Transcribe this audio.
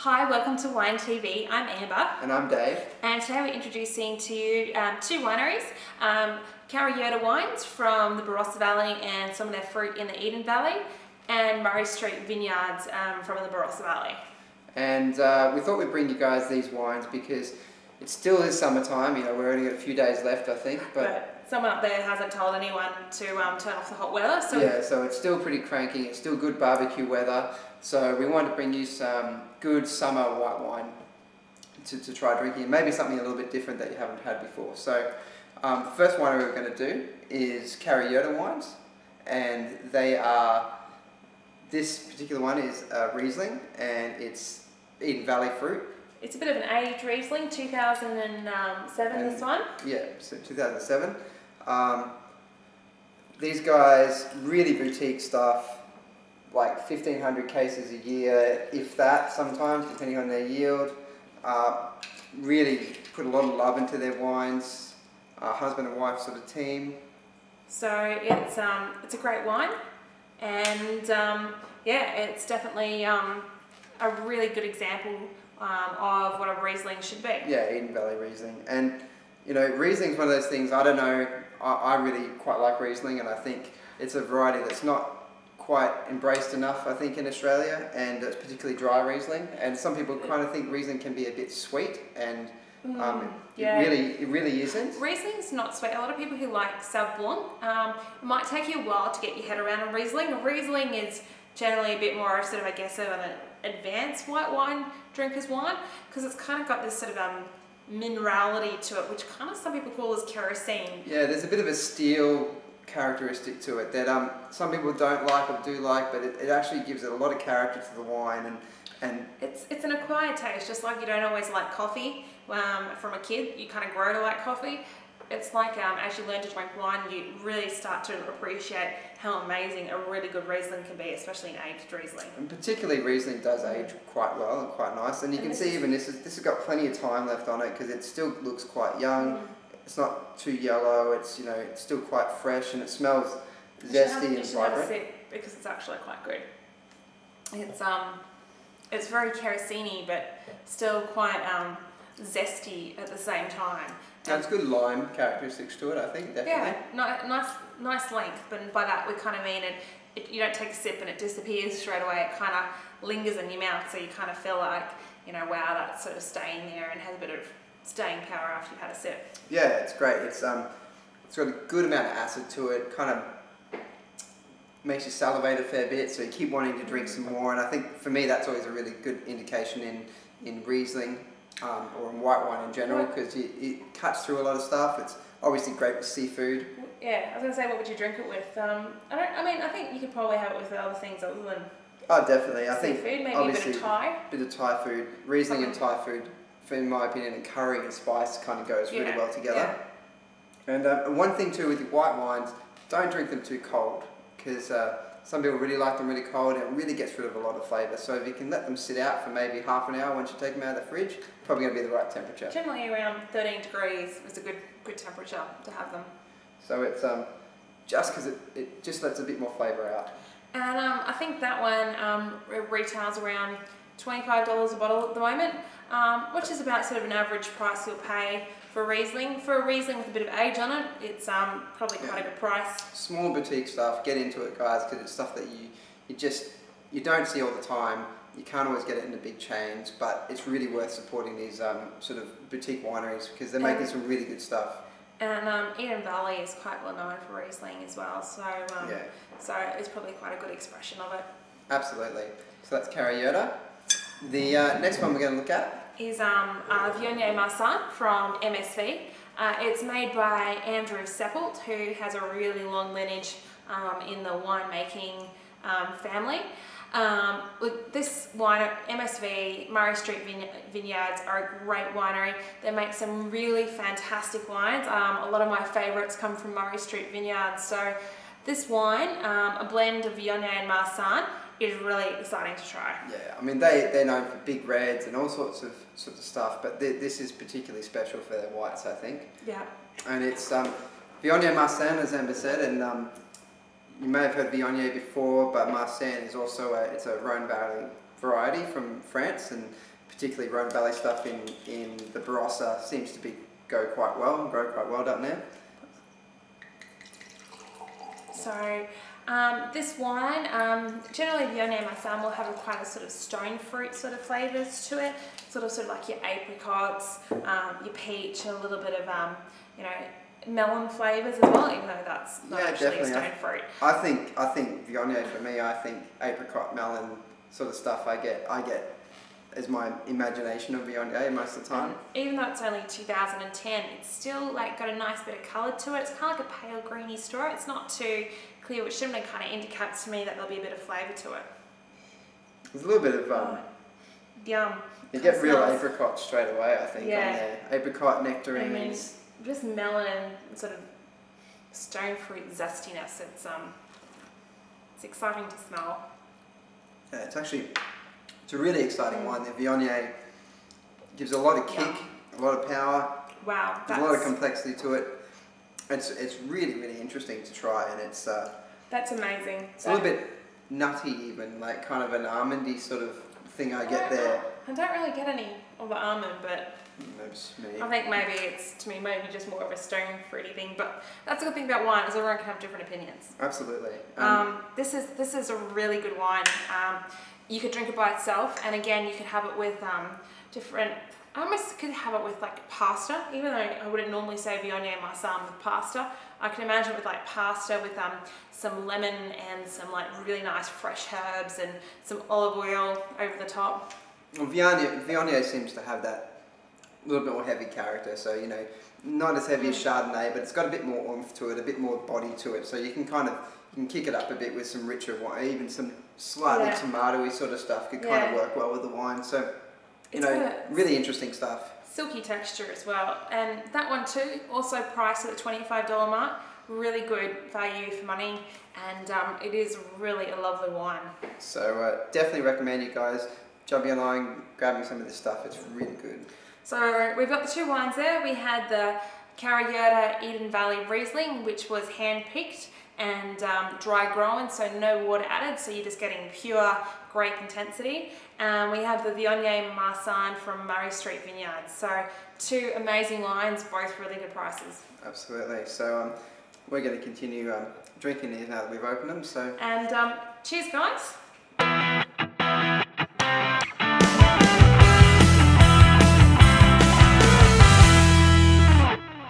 Hi, welcome to Wine TV. I'm Amber. And I'm Dave. And today we're introducing to you two wineries, Karra Yerta Wines from the Barossa Valley and some of their fruit in the Eden Valley, and Murray Street Vineyards from the Barossa Valley. And we thought we'd bring you guys these wines because it still is summertime. You know, we're only got a few days left, I think. But someone up there hasn't told anyone to turn off the hot weather. So yeah, so it's still pretty cranky. It's still good barbecue weather. So we wanted to bring you some good summer white wine to try drinking. Maybe something a little bit different that you haven't had before. So the first winery we're going to do is Karra Yerta Wines. And they are, this particular one is Riesling, and it's Eden Valley fruit. It's a bit of an aged Riesling, 2007 this one. Yeah, so 2007. These guys, really boutique stuff, like 1,500 cases a year, if that sometimes, depending on their yield. Really put a lot of love into their wines, husband and wife sort of team. So it's a great wine, and yeah, it's definitely a really good example of what a Riesling should be. Yeah, Eden Valley Riesling. And you know, Riesling's one of those things, I don't know, I really quite like Riesling, and I think it's a variety that's not quite embraced enough, I think, in Australia, and it's particularly dry Riesling. And some people kind of think Riesling can be a bit sweet, and yeah. it really isn't. Riesling's not sweet. A lot of people who like Sauv Blanc, it might take you a while to get your head around a Riesling. A Riesling is generally a bit more sort of, I guess, of an advanced white wine drinker's wine, because it's kind of got this sort of minerality to it, which kind of some people call as kerosene. Yeah, there's a bit of a steel characteristic to it that some people don't like or do like, but it actually gives it a lot of character to the wine, and it's an acquired taste, just like you don't always like coffee from a kid, you kind of grow to like coffee. It's like as you learn to drink wine, you really start to appreciate how amazing a really good Riesling can be, especially an aged Riesling. And particularly Riesling does age quite well and quite nice, and you can see even this has got plenty of time left on it because it still looks quite young. It's not too yellow. It's, you know, it's still quite fresh, and it smells zesty and vibrant. Because it's actually quite good. It's very kerosene-y, but still quite zesty at the same time. And it's good lime characteristics to it, I think, definitely. Yeah, nice length, but by that we kind of mean you don't take a sip and it disappears straight away. It kind of lingers in your mouth, so you kind of feel like, you know, wow, that's sort of staying there and has a bit of staying power after you've had a sip. Yeah, it's great. It's got a good amount of acid to it. Kind of makes you salivate a fair bit, so you keep wanting to drink some more. And I think for me, that's always a really good indication in Riesling or in white wine in general, because it cuts through a lot of stuff. It's obviously great with seafood. Yeah, I was going to say, what would you drink it with? I think you could probably have it with other things other than. Oh, definitely. I think seafood, maybe a bit of Thai. Bit of Thai food, Riesling and Thai food. In my opinion, and curry and spice kind of goes really well together. Yeah. And one thing too with your white wines, don't drink them too cold, because some people really like them really cold, and it really gets rid of a lot of flavour. So if you can let them sit out for maybe half an hour once you take them out of the fridge, probably going to be the right temperature. Generally around 13 degrees is a good temperature to have them. So it's just because it just lets a bit more flavour out. And I think that one retails around $25 a bottle at the moment, which is about sort of an average price you'll pay for Riesling. For a Riesling with a bit of age on it, it's probably quite a good price. Small boutique stuff, get into it, guys, because it's stuff that you don't see all the time. You can't always get it in the big chains, but it's really worth supporting these sort of boutique wineries because they're making some really good stuff. And Eden Valley is quite well known for Riesling as well, so so it's probably quite a good expression of it. Absolutely. So that's Karra Yerta. The next one we're going to look at is Viognier Marsanne from MSV. It's made by Andrew Seppelt, who has a really long lineage in the winemaking family. Look, this wine, MSV, Murray Street Vineyards, are a great winery. They make some really fantastic wines. A lot of my favourites come from Murray Street Vineyards. So this wine, a blend of Viognier and Marsanne, is really exciting to try. Yeah, I mean they're known for big reds and all sorts of stuff, but this is particularly special for their whites, I think. Yeah. And it's Viognier Marsanne, as Amber said, and you may have heard Viognier before, but Marsanne is also it's a Rhone Valley variety. variety from France, and particularly Rhone Valley stuff in the Barossa seems to grow quite well down there. So this wine, generally Viognier Marsanne will have quite a sort of stone fruit sort of flavours to it, sort of like your apricots, your peach, and a little bit of you know, melon flavours as well, even though that's not actually a stone fruit. I think Viognier for me, I think apricot, melon sort of stuff I get as my imagination of Viognier most of the time. And even though it's only 2010, it's still like got a nice bit of colour to it. It's kind of like a pale greeny straw. It's not too clear, which generally kind of indicates to me that there'll be a bit of flavour to it. There's a little bit of yum. You get real apricot straight away, I think, on there. Apricot, nectarines. Just melon and sort of stone fruit zestiness. It's exciting to smell. Yeah, it's a really exciting wine. The Viognier gives a lot of kick, a lot of power. Wow, there's a lot of complexity to it. It's really interesting to try, and it's that's amazing. It's a little bit nutty, even like kind of an almondy sort of thing I get there. I don't really get any of the almond, but that's me. I think maybe it's maybe just more of a stone fruity thing. But that's a good thing about wine, is everyone can have different opinions. Absolutely. This is a really good wine. You could drink it by itself, and again, you could have it with different. I almost could have it with like pasta, even though I wouldn't normally say Viognier Marsanne with pasta. I can imagine it with like pasta with some lemon and some like really nice fresh herbs and some olive oil over the top. Well, Viognier seems to have that little bit more heavy character, so you know, not as heavy as Chardonnay, but it's got a bit more oomph to it, a bit more body to it, so you can kick it up a bit with some richer wine, even some slightly tomatoey sort of stuff could kind of work well with the wine. So, you know, really interesting stuff. Silky texture as well, and that one too, also priced at the $25 mark. Really good value for money, and it is really a lovely wine. So definitely recommend you guys jumping online, grabbing some of this stuff. It's really good. So we've got the two wines there. We had the Karra Yerta Eden Valley Riesling, which was hand-picked and dry grown, so no water added, so you're just getting pure grape intensity. We have the Viognier Marsanne from Murray Street Vineyards. So two amazing wines, both really good prices. Absolutely. So we're going to continue drinking these now that we've opened them. So and cheers, guys.